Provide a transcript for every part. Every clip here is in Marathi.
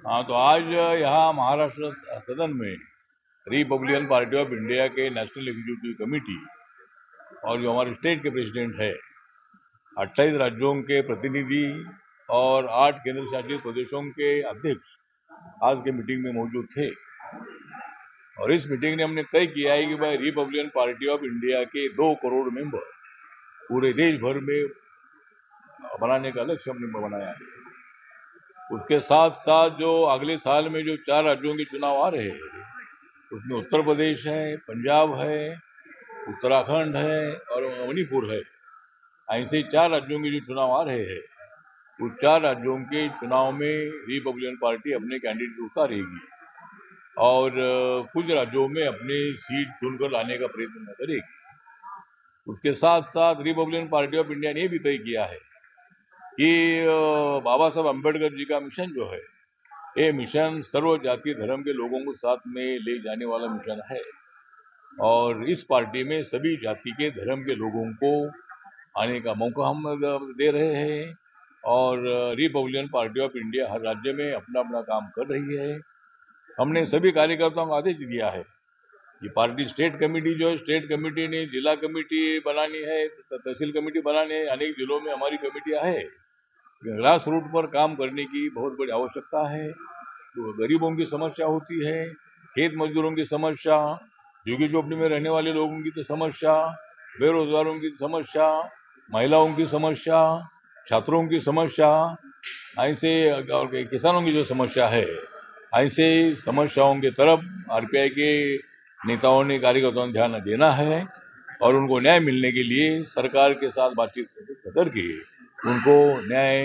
हाँ, तो आज यहाँ महाराष्ट्र सदन में Republican party of India K national executive committee और जो हमारे स्टेट के प्रेसिडेंट है, 28 राज्यों के प्रतिनिधि और 8 केंद्र शासित प्रदेशों के अध्यक्ष आज के मीटिंग में मौजूद थे। और इस मीटिंग ने हमने तय किया है कि भाई Republican party of India K 2 crore member पूरे देश भर में बनाने का लक्ष्य हमने बनाया है। उसके साथ साथ जो अगले साल में जो 4 राज्यों के चुनाव आ रहे हैं, उसमें उत्तर प्रदेश है, पंजाब है, उत्तराखंड है और मणिपुर है। ऐसे 4 राज्यों के जो चुनाव आ रहे हैं, उस 4 राज्यों के चुनाव में रिपब्लिकन पार्टी अपने कैंडिडेट उतारेगी और कुछ राज्यों में अपनी सीट चुनकर लाने का प्रयत्न करेगी। उसके साथ साथ रिपब्लिकन पार्टी ऑफ इंडिया ने यह भी तय किया है कि बाबा साहब अम्बेडकर जी का मिशन जो है, ये मिशन सर्व जाति धर्म के लोगों को साथ में ले जाने वाला मिशन है और इस पार्टी में सभी जाति के धर्म के लोगों को आने का मौका हम दे रहे हैं और रिपब्लिकन पार्टी ऑफ इंडिया हर राज्य में अपना अपना काम कर रही है। हमने सभी कार्यकर्ताओं को आदेश दिया है कि पार्टी स्टेट कमेटी जो है, स्टेट कमेटी ने जिला कमेटी बनानी है, तहसील कमेटी बनानी है। अनेक जिलों में हमारी कमेटियां है। ग्रास रूट पर काम करने की बहुत बड़ी आवश्यकता है। तो गरीबों की समस्या होती है, खेत मजदूरों की समस्या, झुग्गी झोपड़ी में रहने वाले लोगों की तो समस्या, बेरोजगारों की समस्या, महिलाओं की समस्या, छात्रों की समस्या, ऐसे और किसानों की जो समस्या है, ऐसे समस्याओं की तरफ आरपीआई के नेताओं ने कार्यकर्ताओं ने ध्यान देना है और उनको न्याय मिलने के लिए सरकार के साथ बातचीत करके उनको न्याय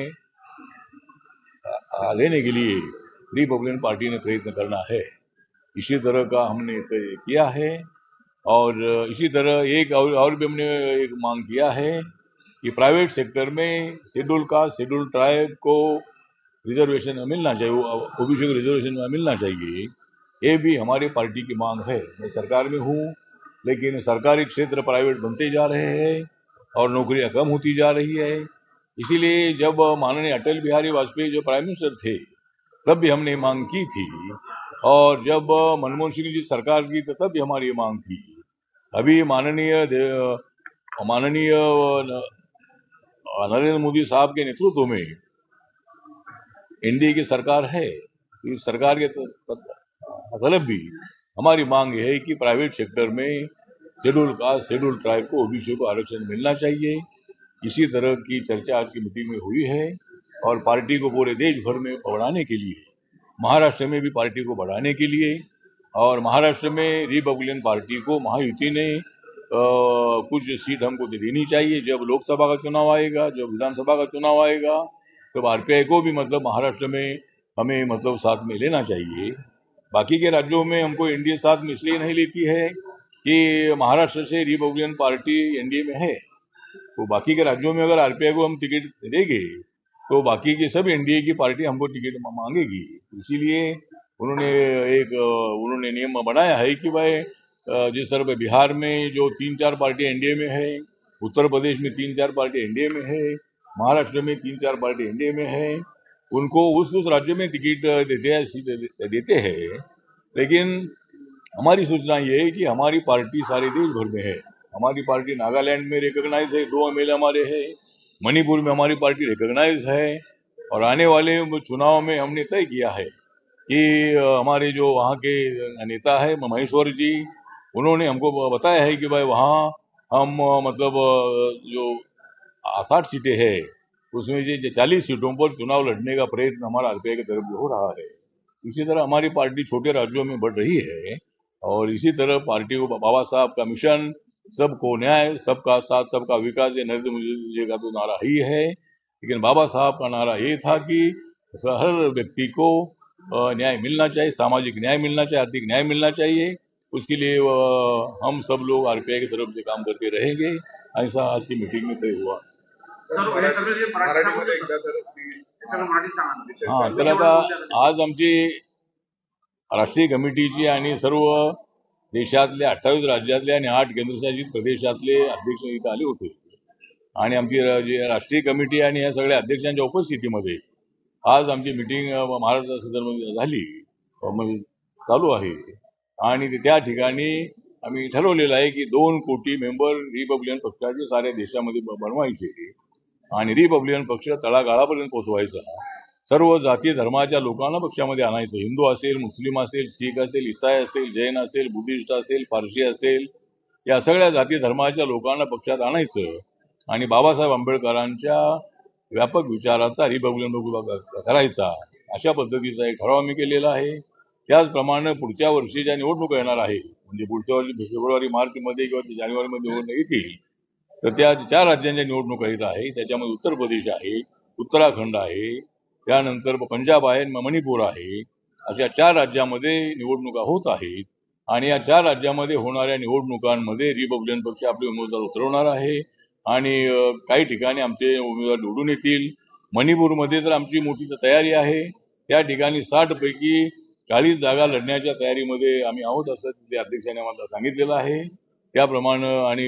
लेने के लिए रिपब्लिकन पार्टी ने प्रयत्न करना है। इसी तरह का हमने तय किया है और इसी तरह एक और भी हमने एक मांग किया है कि प्राइवेट सेक्टर में शेड्यूल कास्ट, शेड्यूल ट्राइब को रिजर्वेशन मिलना चाहिए, ओबीसी को रिजर्वेशन मिलना चाहिए। ये भी हमारी पार्टी की मांग है। मैं सरकार में हूँ, लेकिन सरकारी क्षेत्र प्राइवेट बनते जा रहे हैं और नौकरियां कम होती जा रही है। इसीलिए जब माननीय अटल बिहारी वाजपेयी जो प्राइम मिनिस्टर थे, तब भी हमने मांग की थी और जब मनमोहन सिंह जी सरकार की तो तब भी हमारी ये मांग थी। अभी माननीय नरेंद्र मोदी साहब के नेतृत्व में एनडीए की सरकार है। इस सरकार के तरफ भी हमारी मांग है कि प्राइवेट सेक्टर में शेड्यूल कास्ट, शेड्यूल ट्राइब को, ओबीसी को आरक्षण मिलना चाहिए। इसी तरह की चर्चा आज की मीटिंग में हुई है और पार्टी को पूरे देश भर में बढ़ाने के लिए, महाराष्ट्र में भी पार्टी को बढ़ाने के लिए और महाराष्ट्र में रिपब्लिकन पार्टी को महायुति ने कुछ सीट हमको देनी चाहिए। जब लोकसभा का चुनाव आएगा, जब विधानसभा का चुनाव आएगा, तब आरपीआई को भी महाराष्ट्र में हमें साथ में लेना चाहिए। बाकी के राज्यों में हमको एनडीए साथ में इसलिए नहीं लेती है कि महाराष्ट्र से रिपब्लिकन पार्टी एनडीए में है, तो बाकी के राज्यों में अगर आरपीआई को हम टिकट देंगे तो बाकी की सब एनडीए की पार्टी हमको टिकट मांगेगी। इसीलिए उन्होंने नियम बनाया है कि भाई जिस तरह बिहार में जो 3-4 पार्टी एनडीए में है, उत्तर प्रदेश में 3-4 पार्टी एनडीए में है, महाराष्ट्र में 3-4 पार्टी एनडीए में है, उनको उस राज्य में टिकट देते हैं। लेकिन हमारी सूचना ये है कि हमारी पार्टी सारे देश भर में है। हमारी पार्टी नागालैंड में रिकॉग्नाइज है, 2 एमएलए हमारे हैं, मणिपुर में हमारी पार्टी रिकॉग्नाइज है और आने वाले चुनाव में हमने तय किया है कि हमारे जो वहाँ के नेता है महेश्वर जी, उन्होंने हमको बताया है कि भाई वहाँ हम जो 60 सीटें हैं, उसमें से 40 सीटों पर चुनाव लड़ने का प्रयत्न हमारा आरपीआई की तरफ हो रहा है। इसी तरह हमारी पार्टी छोटे राज्यों में बढ़ रही है और इसी तरह पार्टी को बाबा साहब का मिशन, सबको न्याय, सबका साथ, सबका विकास, ये नरेंद्र मोदी जी का तो नारा ही है, लेकिन बाबा साहब का नारा ये था कि हर व्यक्ति को न्याय मिलना चाहिए, सामाजिक न्याय मिलना चाहिए, आर्थिक न्याय मिलना चाहिए। उसके लिए हम सब लोग आरपीआई की तरफ से काम करते रहेंगे, ऐसा आज की मीटिंग में तय हुआ। हाँ, तर आता आज आमची राष्ट्रीय कमिटीची आणि सर्व देशातल्या 28 राज्यातले आणि 8 केंद्रशासित प्रदेशातले अध्यक्ष इथं आले होते आणि आमची जी राष्ट्रीय कमिटी आणि या सगळ्या अध्यक्षांच्या उपस्थितीमध्ये आज आमची मिटिंग महाराष्ट्र सदनमध्ये झाली, म्हणजे चालू आहे. आणि त्या ठिकाणी आम्ही ठरवलेलं आहे की 2 कोटी मेंबर रिपब्लिकन पक्षाचे साऱ्या देशामध्ये बनवायचे आणि रिपब्लिकन पक्ष तळागाळापर्यंत पोहोचवायचा. सर्व जाती धर्माच्या लोकांना पक्षामध्ये आणायचं. हिंदू असेल, मुस्लिम असेल, शीख असेल, इसाई असेल, जैन असेल, बुद्धिस्ट असेल, पारशी असेल, या सगळ्या जाती धर्माच्या लोकांना पक्षात आणायचं आणि बाबासाहेब आंबेडकरांच्या व्यापक विचाराचा रिपब्लिकन करायचा, अशा पद्धतीचा एक ठराव आम्ही केलेला आहे. त्याचप्रमाणे पुढच्या वर्षी ज्या निवडणुका येणार आहे, म्हणजे पुढच्या वर्षी फेब्रुवारी मार्चमध्ये किंवा जानेवारीमध्ये निवडणूक येतील, तर त्या 4 राज्यांच्या निवडणुका येत आहे. त्याच्यामध्ये उत्तर प्रदेश आहे, उत्तराखंड आहे, त्यानंतर पंजाब आहे, मणिपूर आहे. अशा 4 राज्यामध्ये निवडणुका होत आहेत आणि या 4 राज्यामध्ये होणाऱ्या निवडणुकांमध्ये रिपब्लिकन पक्ष आपले उमेदवार उतरवणार आहे आणि काही ठिकाणी आमचे उमेदवार निवडून येतील. मणिपूरमध्ये तर आमची मोठी तयारी आहे. त्या ठिकाणी 60 पैकी 40 जागा लढण्याच्या तयारीमध्ये आम्ही आहोत, असं तिथे अध्यक्षांनी आम्हाला सांगितलेलं आहे. त्याप्रमाणे आणि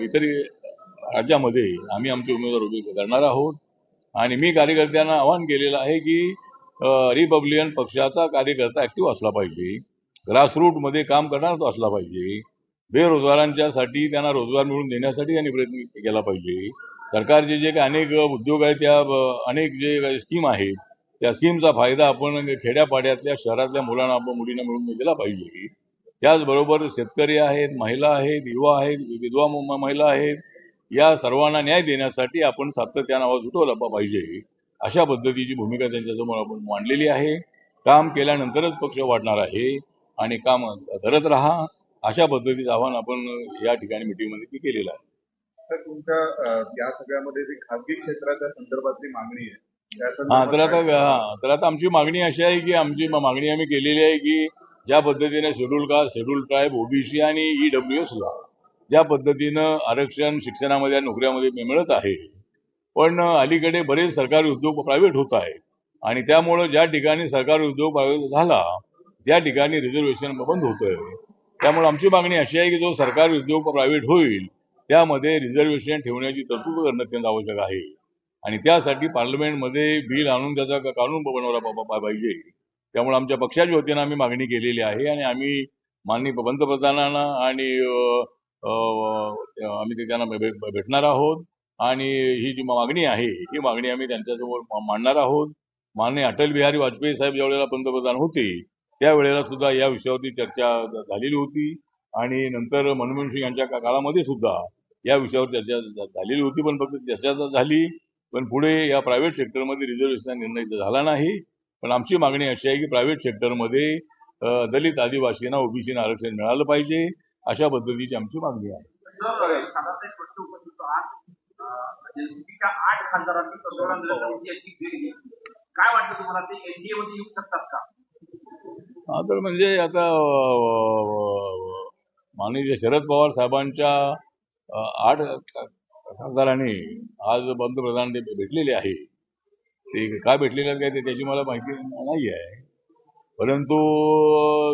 इतर राज्यामध्ये आम्ही आमचे उमेदवार उभे करणार आहोत. आणि मी कार्यकर्त्यांना आवाहन केलेलं आहे की रिपब्लिकन पक्षाचा कार्यकर्ता ऍक्टिव्ह असला पाहिजे, ग्रासरूटमध्ये काम करणारा तो असला पाहिजे, बेरोजगारांच्यासाठी त्यांना रोजगार मिळवून देण्यासाठी त्यांनी प्रयत्न केला पाहिजे. सरकारचे जे काही अनेक उद्योग आहेत, त्या अनेक जे काही स्कीम आहेत, त्या स्कीमचा फायदा आपण खेड्यापाड्यातल्या शहरातल्या मुलांना मुलींना मिळवून दिला पाहिजे. त्याचबरोबर शेतकरी आहेत, महिला आहेत, युवा आहेत, विधवा महिला आहेत, या सर्वांना न्याय देण्यासाठी आपण सातत्यानं आवाज उठवला पाहिजे. अशा पद्धतीची भूमिका त्यांच्यासमोर आपण मांडलेली आहे. काम केल्यानंतरच पक्ष वाढणार आहे आणि काम करत राहा, अशा पद्धतीचं आवाहन आपण या ठिकाणी मिटिंगमध्ये केलेलं आहे. तर तुमच्या या सगळ्यामध्ये जी खासगी क्षेत्राच्या संदर्भातली मागणी आहे, तर आता आमची मागणी अशी आहे की आमची मागणी आम्ही केलेली आहे की ज्या पद्धतीने schedule caste, schedule tribe, OBC आणि ईडब्ल्यूएसला ज्या पद्धतीनं आरक्षण शिक्षणामध्ये नोकऱ्यामध्ये मिळत आहे, पण अलीकडे बरेच सरकारी उद्योग प्रायव्हेट होत आहेत आणि त्यामुळं ज्या ठिकाणी सरकारी उद्योग प्रायव्हेट झाला त्या ठिकाणी रिझर्वेशन बंद होतंय. त्यामुळे आमची मागणी अशी आहे की जो सरकारी उद्योग प्रायव्हेट होईल त्यामध्ये रिझर्वेशन ठेवण्याची तरतूद करणं अत्यंत आवश्यक आहे आणि त्यासाठी पार्लमेंटमध्ये बिल आणून त्याचा कानून बनवला पाहिजे. त्यामुळे आमच्या पक्षाच्या वतीनं आम्ही मागणी केलेली आहे आणि आम्ही माननीय पंतप्रधानांना आणि आम्ही त्यांना भेटणार आहोत आणि ही जी मागणी आहे ही मागणी आम्ही त्यांच्यासमोर मांडणार आहोत. माननीय अटल बिहारी वाजपेयी साहेब ज्यावेळेला पंतप्रधान होते त्यावेळेला सुद्धा या विषयावरती चर्चा झालेली होती आणि नंतर मनमोहन सिंग यांच्या काळामध्ये सुद्धा या विषयावर चर्चा झालेली होती, पण फक्त चर्चा झाली, पण पुढे या प्रायव्हेट सेक्टरमध्ये रिझर्वेशनचा निर्णय झाला नाही. पण आमची मागणी अशी आहे की प्रायव्हेट सेक्टरमध्ये दलित, आदिवासींना, ओबीसीना आरक्षण मिळालं पाहिजे, अशा पद्धतीची आमची मागणी आहे. काय वाटतं तुम्हाला, ते एनडीए मध्ये येऊ शकतात का? हा, तर म्हणजे आता माननीय शरद पवार साहेबांच्या 8 खासदारांनी आज पंतप्रधान भेटलेले आहे. ते काय भेटलेले काय ते त्याची मला माहिती नाही आहे, परंतु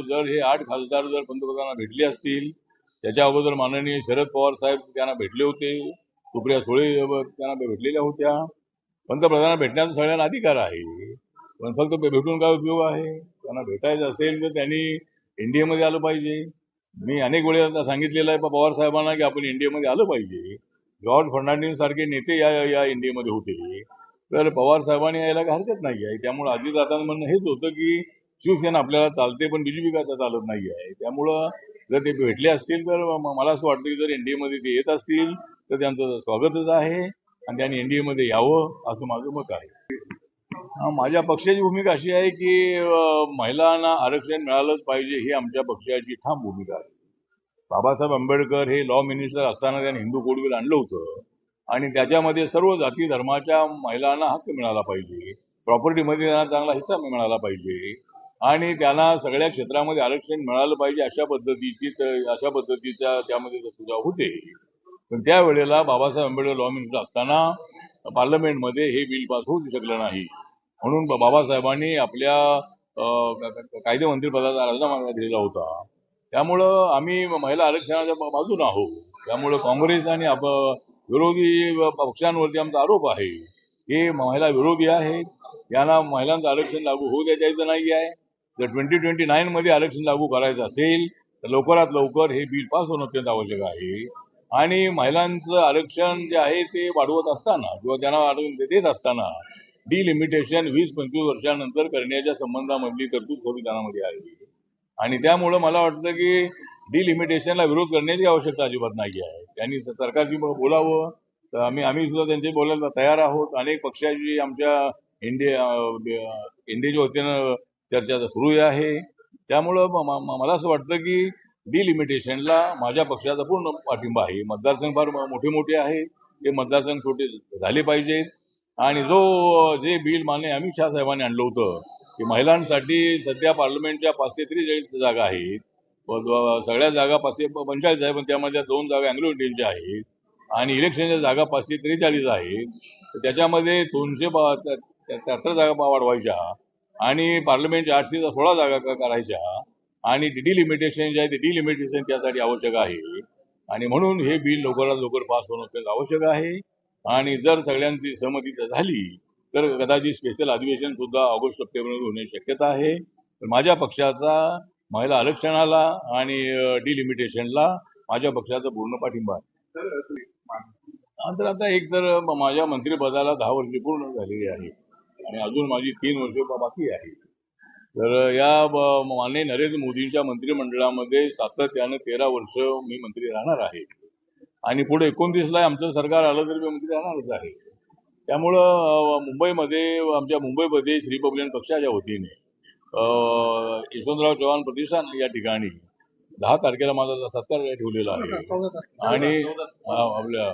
जर हे 8 खासदार जर पंतप्रधानांना भेटले असतील, त्याच्या अगोदर माननीय शरद पवार साहेब त्यांना भेटले होते, सुप्रिया सुळे त्यांना भेटलेल्या होत्या. पंतप्रधानांना भेटण्याचा सगळ्यांना अधिकार आहे, पण फक्त भेटून काय उपयोग आहे? त्यांना भेटायचं असेल तर त्यांनी एनडीएमध्ये आलं पाहिजे. मी अनेक वेळेला सांगितलेलं आहे पवार साहेबांना की आपण एनडीएमध्ये आलं पाहिजे. जॉर्ज फर्नांडिस सारखे नेते या एनडीएमध्ये होते, तर पवार साहेबांनी यायला काही हरकत नाही आहे. त्यामुळं अजितदादांचं म्हणणं हेच होतं की शिवसेना आपल्याला चालते पण बीजेपी काय चालत नाही आहे. त्यामुळं जर ते भेटले असतील तर मला असं वाटतं की जर एनडीएमध्ये ते येत असतील तर त्यांचं स्वागतच आहे आणि त्यांनी एनडीएमध्ये यावं असं माझं मत आहे. माझ्या पक्षाची भूमिका अशी आहे की महिलांना आरक्षण मिळालंच पाहिजे, ही आमच्या पक्षाची ठाम भूमिका आहे. बाबासाहेब आंबेडकर हे लॉ मिनिस्टर असताना त्यांनी हिंदू कोड बिल आणलं होतं आणि त्याच्यामध्ये सर्व जाती धर्माच्या महिलांना हक्क मिळाला पाहिजे, प्रॉपर्टीमध्ये त्यांना चांगला हिस्सा मिळाला पाहिजे आणि त्यांना सगळ्या क्षेत्रामध्ये आरक्षण मिळालं पाहिजे, अशा पद्धतीच्या त्यामध्ये सुद्धा होते. पण त्यावेळेला बाबासाहेब आंबेडकर लॉ मिनिस्टर असताना पार्लमेंटमध्ये हे बिल पास होऊ शकलं नाही, म्हणून बाबासाहेबांनी आपल्या कायदेमंत्रीपदाचा राजीनामा दिलेला होता. त्यामुळं आम्ही महिला आरक्षणाच्या बाजूने आहोत. त्यामुळं काँग्रेस आणि विरोधी पक्षांवरती आमचा आरोप आहे हे महिला विरोधी आहेत. यांना महिलांचं आरक्षण लागू होऊ द्यायचं नाही आहे. जर 2029 मध्ये आरक्षण लागू करायचं असेल तर लवकरात लवकर हे बिल पास होणं अत्यंत आवश्यक आहे. आणि महिलांचं आरक्षण जे आहे ते वाढवत असताना किंवा त्यांना आरक्षण देत असताना डिलिमिटेशन 20-25 वर्षानंतर करण्याच्या संबंधामधली तरतूद संविधानामध्ये आहे. आणि त्यामुळं मला वाटतं की डिलिमिटेशनला विरोध करण्याची आवश्यकता अजिबात नाही आहे. त्यांनी सरकारशी बोलावं, तर आम्ही सुद्धा त्यांचे बोलायला तयार आहोत. अनेक पक्षाची आमच्या इंडियाच्या वतीनं चर्चा सुरू आहे. त्यामुळं मला असं वाटतं की डिलिमिटेशनला माझ्या पक्षाचा पूर्ण पाठिंबा आहे. मतदारसंघ फार मोठे आहेत, ते मतदारसंघ छोटे झाले पाहिजेत. आणि जे बिल माननीय अमित शाह साहेबांनी आणलं होतं की महिलांसाठी सध्या पार्लमेंटच्या 543 जागा आहेत, सगळ्या जागा 545 आहे, पण त्यामध्ये 2 जागा अँग्लो इंडियनच्या आहेत आणि इलेक्शनच्या जागा 543 आहेत. तर त्याच्यामध्ये 273 जागा वाढवायच्या आणि पार्लमेंटच्या 816 जागा करायच्या आणि डिलिमिटेशन जे आहे ते डिलिमिटेशन त्यासाठी आवश्यक आहे. आणि म्हणून हे बिल लवकरात लवकर पास होणं अत्यंत आवश्यक आहे. आणि जर सगळ्यांची सहमती झाली तर कदाचित स्पेशल अधिवेशन सुद्धा ऑगस्ट सप्टेंबरमध्ये होण्याची शक्यता आहे. तर माझ्या पक्षाचा महिला आरक्षणाला आणि डिलिमिटेशनला माझ्या पक्षाचा पूर्ण पाठिंबा आहे. तर आता एक तर माझ्या मंत्रिपदाला 10 वर्षे पूर्ण झालेली आहे आणि अजून माझी 3 वर्षे बाकी आहे. तर या माननीय नरेंद्र मोदींच्या मंत्रिमंडळामध्ये सातत्यानं 13 वर्ष मी मंत्री राहणार आहे आणि पुढे 29ला आमचं सरकार आलं तरी मी मंत्री राहणारच आहे. त्यामुळं आमच्या मुंबईमध्ये रिपब्लिकन पक्षाच्या वतीने यशवंतराव चव्हाण प्रतिष्ठान या ठिकाणी 10 तारखेला माझा सत्कार ठेवलेला आहे आणि आपल्या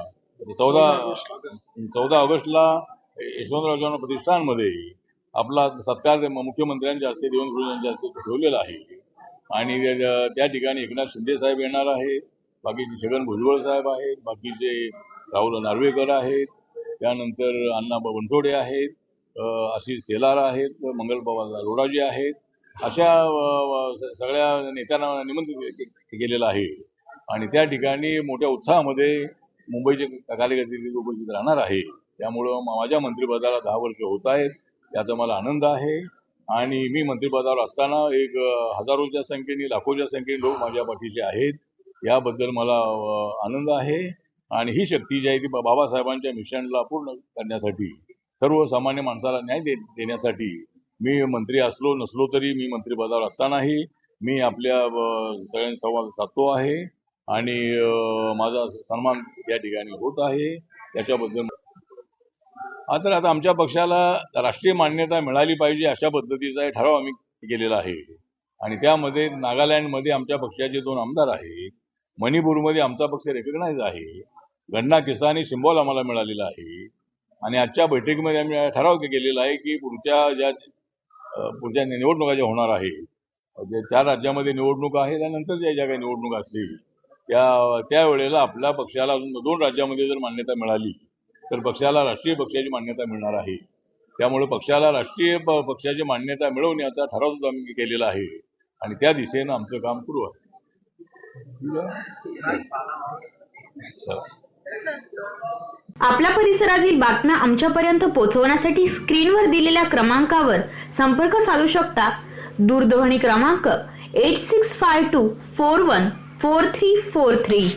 14 ऑगस्टला यशवंतराव चव्हाण प्रतिष्ठानमध्ये आपला सत्कार मुख्यमंत्र्यांच्या हस्ते देवेंद्र यांच्या हस्ते ठेवलेला आहे. आणि त्या ठिकाणी एकनाथ शिंदे साहेब येणार आहेत, बाकीचे छगन भुजबळ साहेब आहेत, बाकीचे राहुल नार्वेकर आहेत, त्यानंतर अण्णा बनसोडे आहेत, आशिष शेलार आहेत, मंगलबाबा लोढाजी आहेत. अशा सगळ्या नेत्यांना निमंत्रित केलेलं आहे आणि त्या ठिकाणी मोठ्या उत्साहामध्ये मुंबईचे कार्यकर्ते उपस्थित राहणार आहे. त्यामुळं माझ्या मंत्रिपदाला 10 वर्ष होत आहेत, त्याचा मला आनंद आहे. आणि मी मंत्रिपदावर असताना एक हजारोच्या संख्येने लाखोच्या संख्येने लोक माझ्या पाठीशी आहेत, याबद्दल मला आनंद आहे. आणि ही शक्ती जी आहे ती बाबासाहेबांच्या मिशनला पूर्ण करण्यासाठी, सर्वसामान्य माणसाला न्याय देण्यासाठी मी मंत्री असलो नसलो तरी मी मंत्रिपदावर असतानाही मी आपल्या सगळ्यांशी संवाद साधतो आहे आणि माझा सन्मान या ठिकाणी होत आहे. त्याच्याबद्दल आता आमच्या पक्षाला राष्ट्रीय मान्यता मिळाली पाहिजे अशा पद्धतीचा एक ठराव आम्ही केलेला आहे. आणि त्यामध्ये नागालँडमध्ये आमच्या पक्षाचे 2 आमदार आहेत, मणिपूरमध्ये आमचा पक्ष रेकग्नाइज आहे, गन्ना किसानी सिम्बॉल आम्हाला मिळालेला आहे. आणि आजच्या बैठकीमध्ये आम्ही ठराव केलेला आहे की पुढच्या निवडणुका ज्या होणार आहेत, जे 4 राज्यामध्ये निवडणुका आहेत त्यानंतर ज्या काही निवडणुका असतील त्यावेळेला आपल्या पक्षाला अजून 2 राज्यामध्ये जर मान्यता मिळाली तर पक्षाला राष्ट्रीय पक्षाची मान्यता मिळणार आहे. त्यामुळे पक्षाला राष्ट्रीय पक्षाची मान्यता मिळवण्याचा ठराव सुद्धा आम्ही केलेला आहे आणि त्या दिशेनं आमचं काम सुरू आहे. आपल्या परिसरातील बातम्या आमच्यापर्यंत पोहोचवण्यासाठी स्क्रीनवर दिलेल्या क्रमांकावर संपर्क साधू शकता. दूरध्वनी क्रमांक 8652414343.